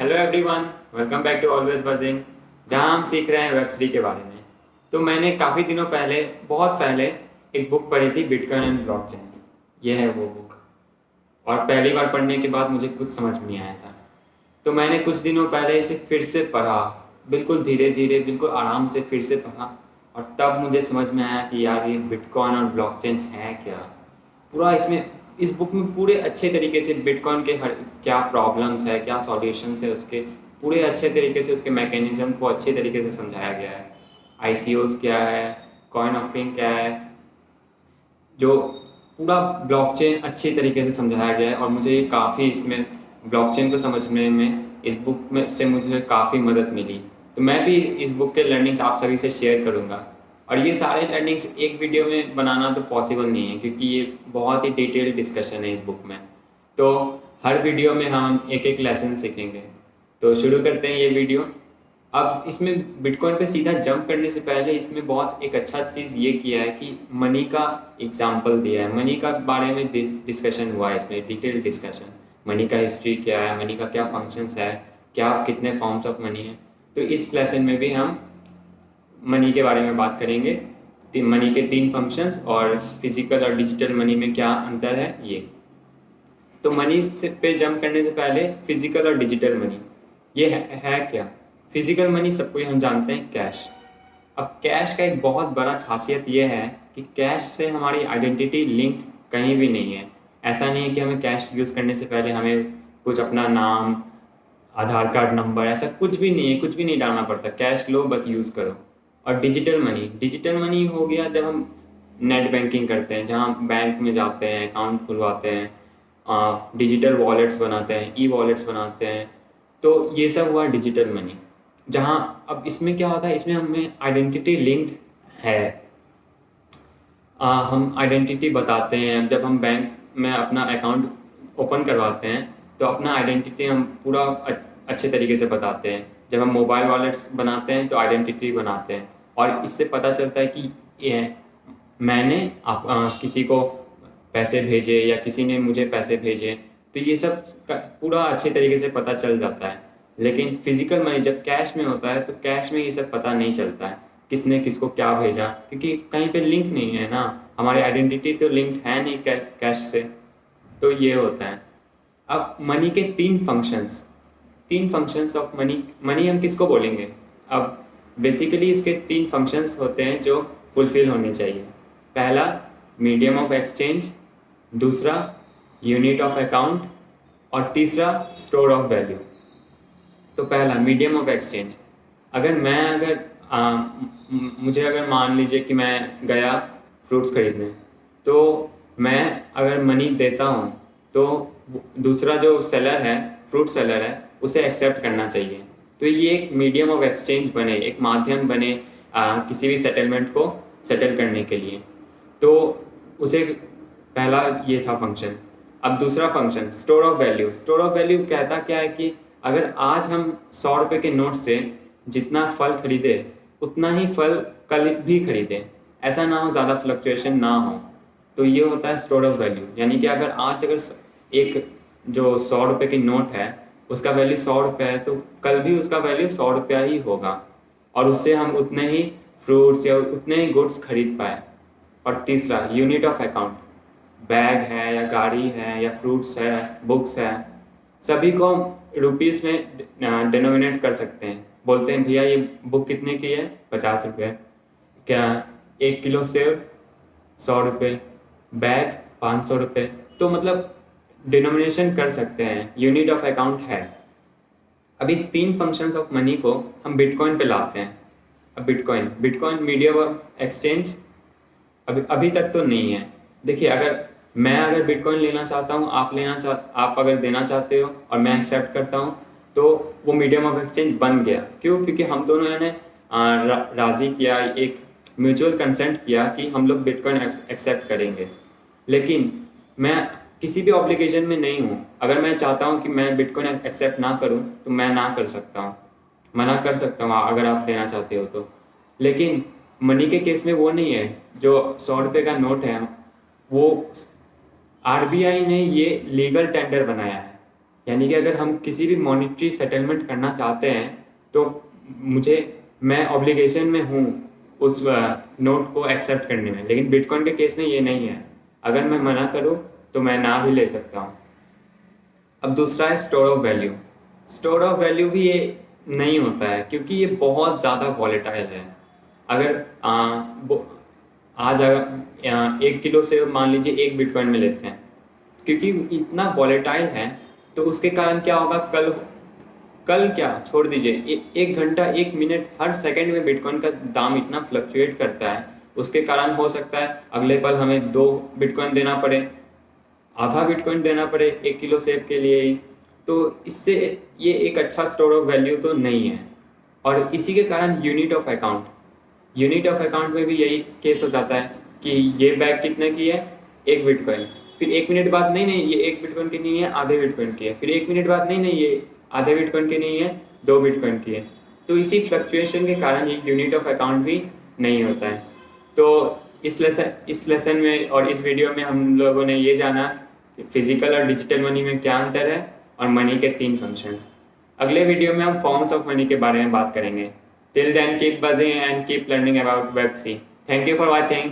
Hello everyone, welcome back to always buzzing, जहां हम सीख रहे हैं वेब 3 के बारे में। तो मैंने काफ़ी दिनों पहले, बहुत पहले एक बुक पढ़ी थी, बिटकॉइन एंड ब्लॉकचेन। ये है वो बुक। और पहली बार पढ़ने के बाद मुझे कुछ समझ नहीं आया था, तो मैंने कुछ दिनों पहले इसे फिर से पढ़ा। बिल्कुल धीरे धीरे, बिल्कुल आराम से फिर से पढ़ा। और तब मुझे समझ में आया कि यार ये बिटकॉइन और ब्लॉकचेन है क्या। पूरा इसमें, इस बुक में पूरे अच्छे तरीके से बिटकॉइन के हर क्या प्रॉब्लम्स है, क्या सॉल्यूशंस है उसके, पूरे अच्छे तरीके से उसके मैकेनिज्म को अच्छे तरीके से समझाया गया है। आईसीओस क्या है, कॉइन ऑफरिंग क्या है, जो पूरा ब्लॉकचेन अच्छे तरीके से समझाया गया है। और मुझे ये काफ़ी इसमें ब्लॉकचेन को समझने में इस बुक में से मुझे काफ़ी मदद मिली। तो मैं भी इस बुक के लर्निंग्स आप सभी से शेयर करूँगा। और ये सारे लर्निंग्स एक वीडियो में बनाना तो पॉसिबल नहीं है, क्योंकि ये बहुत ही डिटेल्ड डिस्कशन है इस बुक में। तो हर वीडियो में हम एक एक लेसन सीखेंगे। तो शुरू करते हैं ये वीडियो। अब इसमें बिटकॉइन पे सीधा जंप करने से पहले इसमें बहुत एक अच्छा चीज़ ये किया है कि मनी का एग्जाम्पल दिया है। मनी का बारे में डिस्कशन हुआ है इसमें, डिटेल डिस्कशन। मनी का हिस्ट्री क्या है, मनी का क्या फंक्शंस है, क्या कितने फॉर्म्स ऑफ मनी है। तो इस लेसन में भी हम मनी के बारे में बात करेंगे, मनी के 3 फंक्शंस और फिजिकल और डिजिटल मनी में क्या अंतर है ये। तो मनी से पे जंप करने से पहले फिजिकल और डिजिटल मनी ये है क्या। फिजिकल मनी सबको हम जानते हैं, कैश। अब कैश का एक बहुत बड़ा खासियत ये है कि कैश से हमारी आइडेंटिटी लिंक्ड कहीं भी नहीं है। ऐसा नहीं है कि हमें कैश यूज़ करने से पहले हमें कुछ अपना नाम, आधार कार्ड नंबर, ऐसा कुछ भी नहीं है, कुछ भी नहीं डालना पड़ता। कैश लो, बस यूज़ करो। और डिजिटल मनी हो गया जब हम नेट बैंकिंग करते हैं, जहाँ बैंक में जाते हैं, अकाउंट खुलवाते हैं, डिजिटल वॉलेट्स बनाते हैं, ई वॉलेट्स बनाते हैं। तो ये सब हुआ डिजिटल मनी। जहाँ अब इसमें क्या होता है, इसमें हमें आइडेंटिटी लिंक्ड है। हम आइडेंटिटी बताते हैं जब हम बैंक में अपना अकाउंट ओपन करवाते हैं, तो अपना आइडेंटिटी हम पूरा अच्छे तरीके से बताते हैं। जब हम मोबाइल वॉलेट्स बनाते हैं तो आइडेंटिटी बनाते हैं, और इससे पता चलता है कि मैंने किसी को पैसे भेजे या किसी ने मुझे पैसे भेजे। तो ये सब पूरा अच्छे तरीके से पता चल जाता है। लेकिन फिजिकल मनी जब कैश में होता है तो कैश में ये सब पता नहीं चलता है, किसने किसको क्या भेजा, क्योंकि कहीं पे लिंक नहीं है ना। हमारी आइडेंटिटी तो लिंक्ड है नहीं कैश से। तो ये होता है। अब मनी के 3 फंक्शंस ऑफ मनी। मनी हम किसको बोलेंगे? अब बेसिकली इसके 3 फंक्शंस होते हैं जो फुलफिल होने चाहिए। पहला, मीडियम ऑफ एक्सचेंज। दूसरा, यूनिट ऑफ अकाउंट। और तीसरा, स्टोर ऑफ वैल्यू। तो पहला, मीडियम ऑफ एक्सचेंज। अगर मुझे अगर मान लीजिए कि मैं गया फ्रूट्स खरीदने, तो मैं अगर मनी देता हूँ तो दूसरा जो सेलर है, फ्रूट सेलर है, उसे एक्सेप्ट करना चाहिए। तो ये एक मीडियम ऑफ एक्सचेंज बने, एक माध्यम बने किसी भी सेटलमेंट को सेटल करने के लिए। तो उसे, पहला ये था फंक्शन। अब दूसरा function, store of value. Store of value कहता क्या है कि अगर आज हम 100 रुपये के नोट से जितना फल खरीदे उतना ही फल कल भी खरीदें, ऐसा ना हो, ज़्यादा फ्लक्चुएशन ना हो। तो ये होता है स्टोर ऑफ वैल्यू। यानी कि अगर एक जो 100 रुपये की नोट है उसका वैल्यू 100 रुपये है, तो कल भी उसका वैल्यू 100 रुपया ही होगा, और उससे हम उतने ही फ्रूट्स या उतने ही गुड्स खरीद पाए। और तीसरा, यूनिट ऑफ अकाउंट। बैग है या गाड़ी है या फ्रूट्स है, बुक्स है, सभी को हम रुपीज़ में डिनोमिनेट कर सकते हैं। बोलते हैं भैया ये बुक कितने की है? 50 रुपये। क्या 1 किलो सेब? 100 रुपये। बैग 500 रुपये। तो मतलब डिनोमिनेशन कर सकते हैं, यूनिट ऑफ अकाउंट है। अब इस 3 फंक्शंस ऑफ मनी को हम बिटकॉइन पे लाते हैं। अब बिटकॉइन मीडियम ऑफ एक्सचेंज अभी तक तो नहीं है। देखिए, अगर बिटकॉइन लेना चाहता हूँ, आप अगर देना चाहते हो और मैं एक्सेप्ट करता हूँ, तो वो मीडियम ऑफ एक्सचेंज बन गया। क्यों? क्योंकि हम दोनों ने राज़ी किया, एक म्यूचुअल कंसेंट किया कि हम लोग बिटकॉइन एक्सेप्ट करेंगे। लेकिन मैं किसी भी ऑब्लिगेशन में नहीं हूँ। अगर मैं चाहता हूँ कि मैं बिटकॉइन एक्सेप्ट ना करूँ तो मैं ना कर सकता हूँ, मना कर सकता हूँ अगर आप देना चाहते हो तो। लेकिन मनी के केस में वो नहीं है। जो 100 रुपये का नोट है, वो आरबीआई ने ये लीगल टेंडर बनाया है। यानी कि अगर हम किसी भी मॉनेटरी सेटलमेंट करना चाहते हैं तो मैं ऑब्लिगेशन में हूँ उस नोट को एक्सेप्ट करने में, लेकिन बिटकॉइन के केस में ये नहीं है। अगर मैं मना करूँ तो मैं ना भी ले सकता हूँ। अब दूसरा है store of value. Store of value भी ये नहीं होता है क्योंकि ये बहुत ज़्यादा वॉलेटाइल है। अगर आज अगर 1 किलो से मान लीजिए 1 बिटकॉइन में लेते हैं, क्योंकि इतना वॉलेटाइल है तो उसके कारण क्या होगा, कल कल क्या छोड़ दीजिए, 1 घंटा 1 मिनट हर सेकंड में बिटकॉइन का दाम इतना फ्लक्चुएट करता है। उसके कारण हो सकता है अगले पल हमें 2 बिटकॉइन देना पड़े, आधा बिटकॉइन देना पड़े 1 किलो सेब के लिए ही। तो इससे ये एक अच्छा स्टोर ऑफ वैल्यू तो नहीं है। और इसी के कारण यूनिट ऑफ अकाउंट में भी यही केस हो जाता है कि ये बैग कितने की है, 1 बिटकॉइन। फिर 1 मिनट बाद नहीं ये 1 बिटकॉइन की नहीं है, आधे बिटकॉइन की है। फिर 1 मिनट बाद नहीं ये आधे बिटकॉइन की नहीं है, 2 बिटकॉइन की है। तो इसी फ्लक्चुएशन के कारण ये यूनिट ऑफ अकाउंट भी नहीं होता है। तो इस लेसन में और इस वीडियो में हम लोगों ने ये जाना कि फिजिकल और डिजिटल मनी में क्या अंतर है और मनी के 3 फंक्शंस। अगले वीडियो में हम फॉर्म्स ऑफ मनी के बारे में बात करेंगे। Till then, keep buzzing and keep learning about Web3. Thank you for watching.